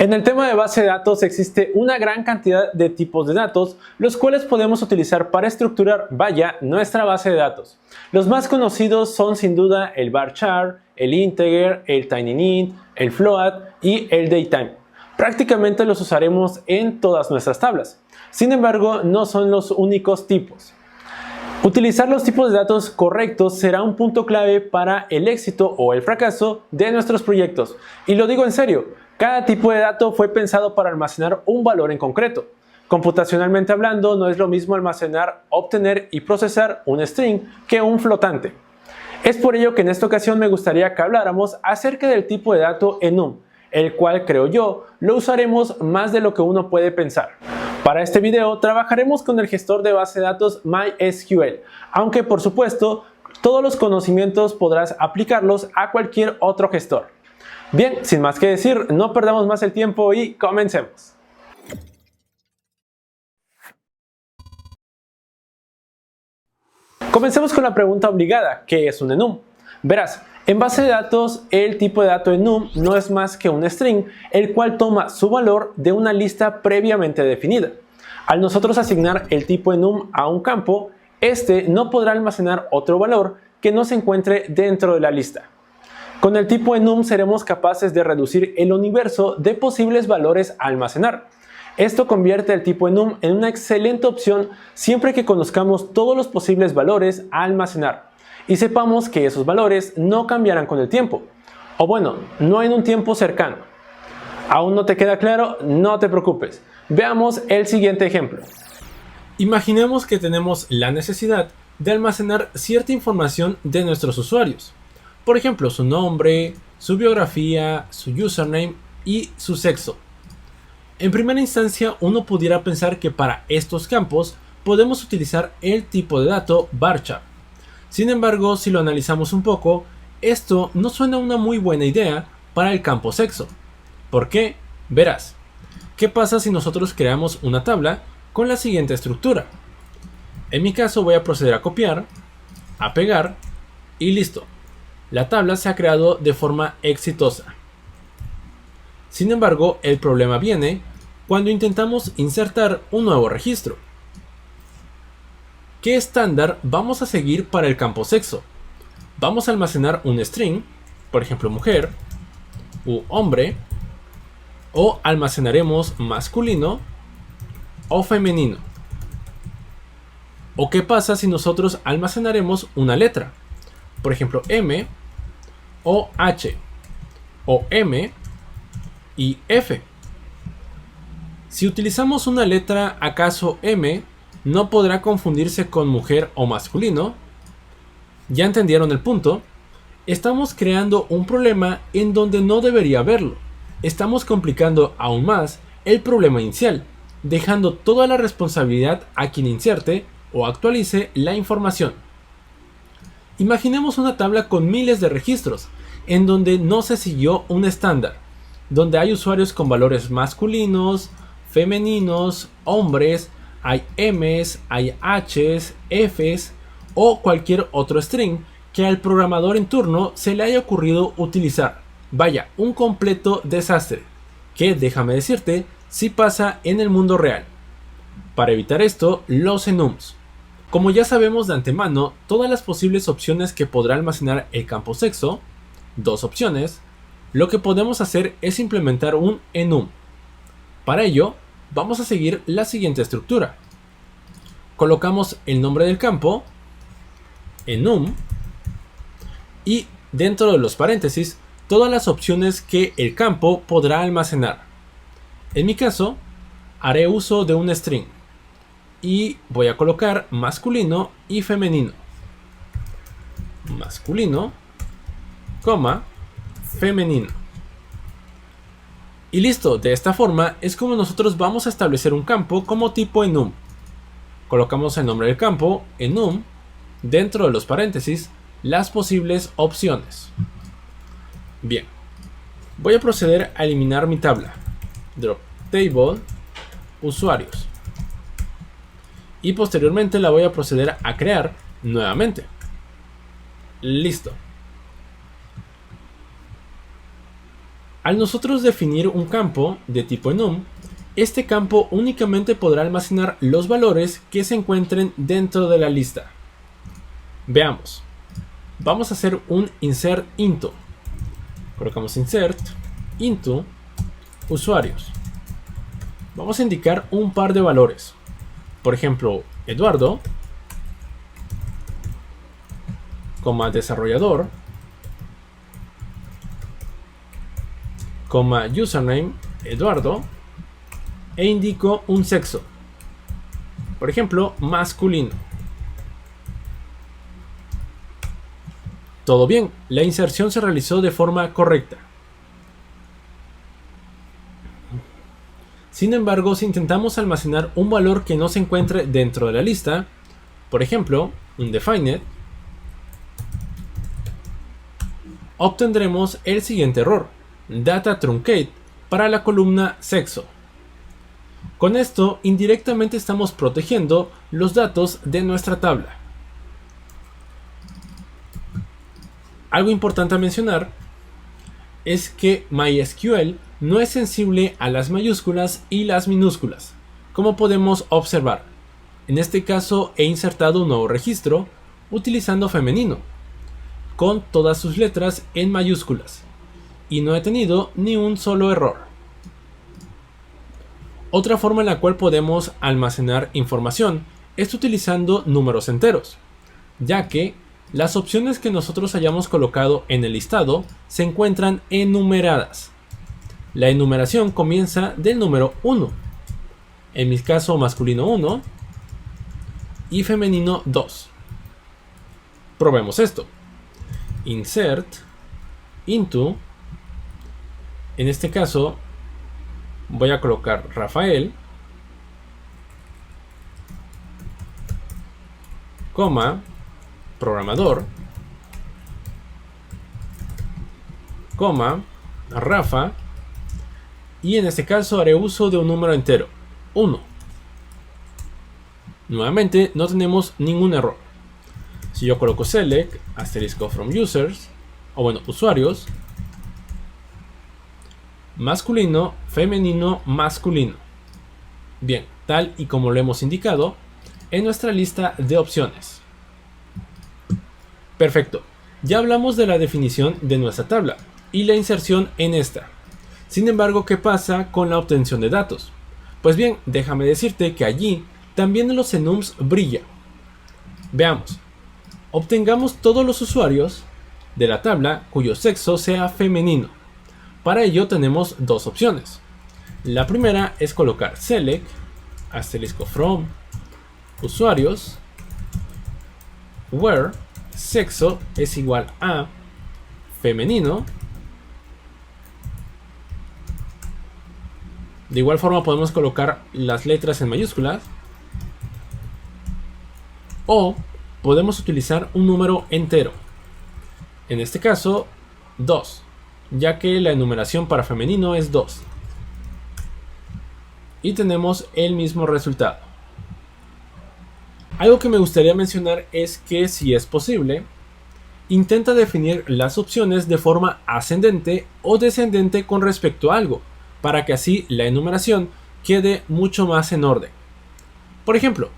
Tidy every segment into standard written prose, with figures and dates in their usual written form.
En el tema de base de datos existe una gran cantidad de tipos de datos, los cuales podemos utilizar para estructurar, nuestra base de datos. Los más conocidos son sin duda el varchar, el integer, el tinyInt, el float y el datetime. Prácticamente los usaremos en todas nuestras tablas. Sin embargo, no son los únicos tipos. Utilizar los tipos de datos correctos será un punto clave para el éxito o el fracaso de nuestros proyectos. Y lo digo en serio, cada tipo de dato fue pensado para almacenar un valor en concreto. Computacionalmente hablando, no es lo mismo almacenar, obtener y procesar un string que un flotante. Es por ello que en esta ocasión me gustaría que habláramos acerca del tipo de dato enum, el cual creo yo lo usaremos más de lo que uno puede pensar. Para este video trabajaremos con el gestor de base de datos MySQL, aunque por supuesto todos los conocimientos podrás aplicarlos a cualquier otro gestor. Bien, sin más que decir, no perdamos más el tiempo y comencemos. Comencemos con la pregunta obligada, ¿qué es un enum? Verás, en base de datos, el tipo de dato enum no es más que un string, el cual toma su valor de una lista previamente definida. Al nosotros asignar el tipo enum a un campo, este no podrá almacenar otro valor que no se encuentre dentro de la lista. Con el tipo enum seremos capaces de reducir el universo de posibles valores a almacenar. Esto convierte el tipo enum en una excelente opción siempre que conozcamos todos los posibles valores a almacenar y sepamos que esos valores no cambiarán con el tiempo, o bueno, no en un tiempo cercano. ¿Aún no te queda claro? No te preocupes. Veamos el siguiente ejemplo. Imaginemos que tenemos la necesidad de almacenar cierta información de nuestros usuarios. Por ejemplo, su nombre, su biografía, su username y su sexo. En primera instancia, uno pudiera pensar que para estos campos podemos utilizar el tipo de dato varchar. Sin embargo, si lo analizamos un poco, esto no suena una muy buena idea para el campo sexo. ¿Por qué? Verás. ¿Qué pasa si nosotros creamos una tabla con la siguiente estructura? En mi caso voy a proceder a copiar, a pegar y listo. La tabla se ha creado de forma exitosa. Sin embargo, el problema viene cuando intentamos insertar un nuevo registro. ¿Qué estándar vamos a seguir para el campo sexo? Vamos a almacenar un string, por ejemplo mujer u hombre, o almacenaremos masculino o femenino. ¿O qué pasa si nosotros almacenaremos una letra? Por ejemplo M o H o M y F. Si utilizamos una letra, ¿acaso M no podrá confundirse con mujer o masculino? ¿Ya entendieron el punto? Estamos creando un problema en donde no debería haberlo. Estamos complicando aún más el problema inicial, dejando toda la responsabilidad a quien inserte o actualice la información. Imaginemos una tabla con miles de registros, en donde no se siguió un estándar, donde hay usuarios con valores masculinos, femeninos, hombres, hay M's, hay H's, F's o cualquier otro string que al programador en turno se le haya ocurrido utilizar. Vaya, un completo desastre, que déjame decirte, sí pasa en el mundo real. Para evitar esto, los enums. Como ya sabemos de antemano, todas las posibles opciones que podrá almacenar el campo sexo, dos opciones, lo que podemos hacer es implementar un enum. Para ello, vamos a seguir la siguiente estructura. Colocamos el nombre del campo, enum, y dentro de los paréntesis, todas las opciones que el campo podrá almacenar. En mi caso, haré uso de un string y voy a colocar masculino y femenino. Masculino, coma, femenino. Y listo, de esta forma es como nosotros vamos a establecer un campo como tipo enum. Colocamos el nombre del campo, enum, dentro de los paréntesis, las posibles opciones. Bien, voy a proceder a eliminar mi tabla. Drop table, usuarios. Y posteriormente la voy a proceder a crear nuevamente. Listo. Al nosotros definir un campo de tipo enum, este campo únicamente podrá almacenar los valores que se encuentren dentro de la lista. Veamos. Vamos a hacer un insert into. Colocamos insert into usuarios. Vamos a indicar un par de valores. Por ejemplo, Eduardo, desarrollador, username Eduardo, e indico un sexo. Por ejemplo, masculino. Todo bien, la inserción se realizó de forma correcta. Sin embargo, si intentamos almacenar un valor que no se encuentre dentro de la lista, por ejemplo, un defined, obtendremos el siguiente error: data truncate para la columna sexo. Con esto, indirectamente estamos protegiendo los datos de nuestra tabla. Algo importante a mencionar es que MySQL no es sensible a las mayúsculas y las minúsculas, como podemos observar. En este caso he insertado un nuevo registro utilizando femenino, con todas sus letras en mayúsculas, y no he tenido ni un solo error. Otra forma en la cual podemos almacenar información es utilizando números enteros, ya que las opciones que nosotros hayamos colocado en el listado se encuentran enumeradas. La enumeración comienza del número 1, en mi caso masculino 1 y femenino 2. Probemos esto. Insert into, en este caso voy a colocar Rafael, programador, Rafa, y en este caso haré uso de un número entero, 1. Nuevamente no tenemos ningún error. Si yo coloco select asterisco from users, usuarios, masculino, femenino, masculino. Bien, tal y como lo hemos indicado en nuestra lista de opciones. Perfecto, ya hablamos de la definición de nuestra tabla y la inserción en esta. Sin embargo, ¿qué pasa con la obtención de datos? Pues bien, déjame decirte que allí también los enums brilla. Veamos, obtengamos todos los usuarios de la tabla cuyo sexo sea femenino. Para ello tenemos dos opciones. La primera es colocar select asterisco from usuarios where sexo es igual a femenino. De igual forma podemos colocar las letras en mayúsculas, o podemos utilizar un número entero, en este caso 2, ya que la enumeración para femenino es 2. Y tenemos el mismo resultado. Algo que me gustaría mencionar es que, si es posible, intenta definir las opciones de forma ascendente o descendente con respecto a algo, para que así la enumeración quede mucho más en orden. Por ejemplo,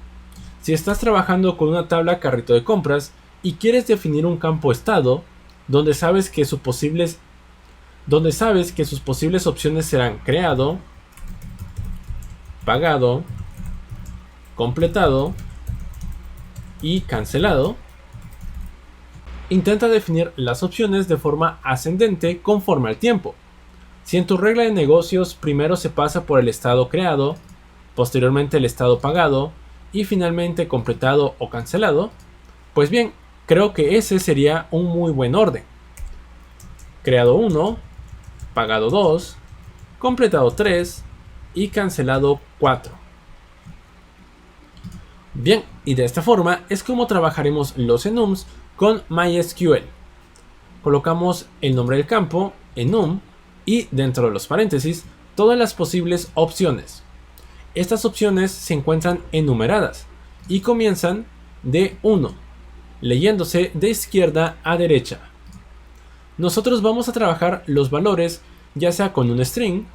si estás trabajando con una tabla carrito de compras y quieres definir un campo estado donde sabes que sus posibles opciones serán creado, pagado, completado y cancelado, intenta definir las opciones de forma ascendente conforme al tiempo. Si en tu regla de negocios primero se pasa por el estado creado, posteriormente el estado pagado y finalmente completado o cancelado, pues bien, creo que ese sería un muy buen orden. Creado 1, pagado 2, completado 3 y cancelado 4. Bien, y de esta forma es como trabajaremos los enums con MySQL. Colocamos el nombre del campo, enum, y dentro de los paréntesis todas las posibles opciones. Estas opciones se encuentran enumeradas y comienzan de 1, leyéndose de izquierda a derecha. Nosotros vamos a trabajar los valores ya sea con un string,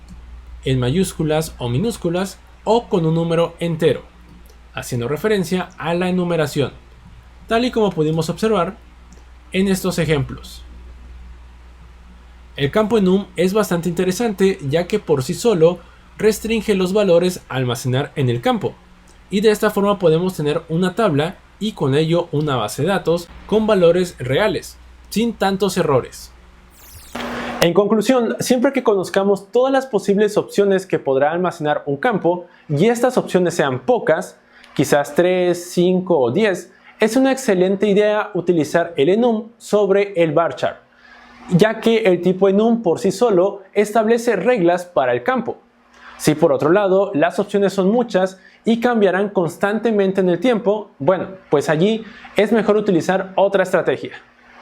en mayúsculas o minúsculas, o con un número entero, haciendo referencia a la enumeración, tal y como pudimos observar en estos ejemplos. El campo enum es bastante interesante, ya que por sí solo restringe los valores a almacenar en el campo, y de esta forma podemos tener una tabla y con ello una base de datos con valores reales, sin tantos errores. En conclusión, siempre que conozcamos todas las posibles opciones que podrá almacenar un campo y estas opciones sean pocas, quizás 3, 5 o 10, es una excelente idea utilizar el enum sobre el varchar, ya que el tipo enum por sí solo establece reglas para el campo. Si por otro lado las opciones son muchas y cambiarán constantemente en el tiempo, bueno, pues allí es mejor utilizar otra estrategia.